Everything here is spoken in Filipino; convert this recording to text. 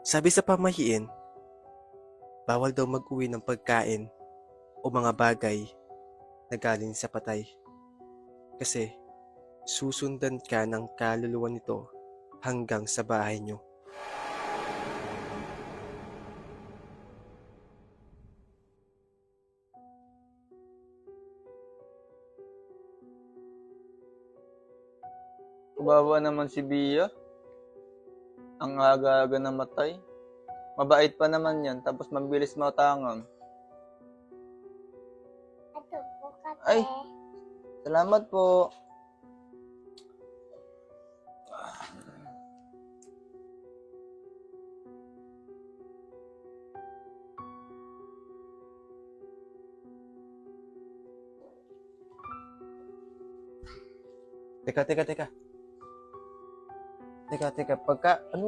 Sabi sa pamahiin, bawal daw mag-uwi ng pagkain o mga bagay na galing sa patay. Kasi susundan ka ng kaluluwa nito hanggang sa bahay nyo. Kawawa naman si Bia. Ang aga-aga namatay. Mabait pa naman yan, tapos mabilis matangam. Ito po kape. Ay! Salamat po. Teka. Pagka, ano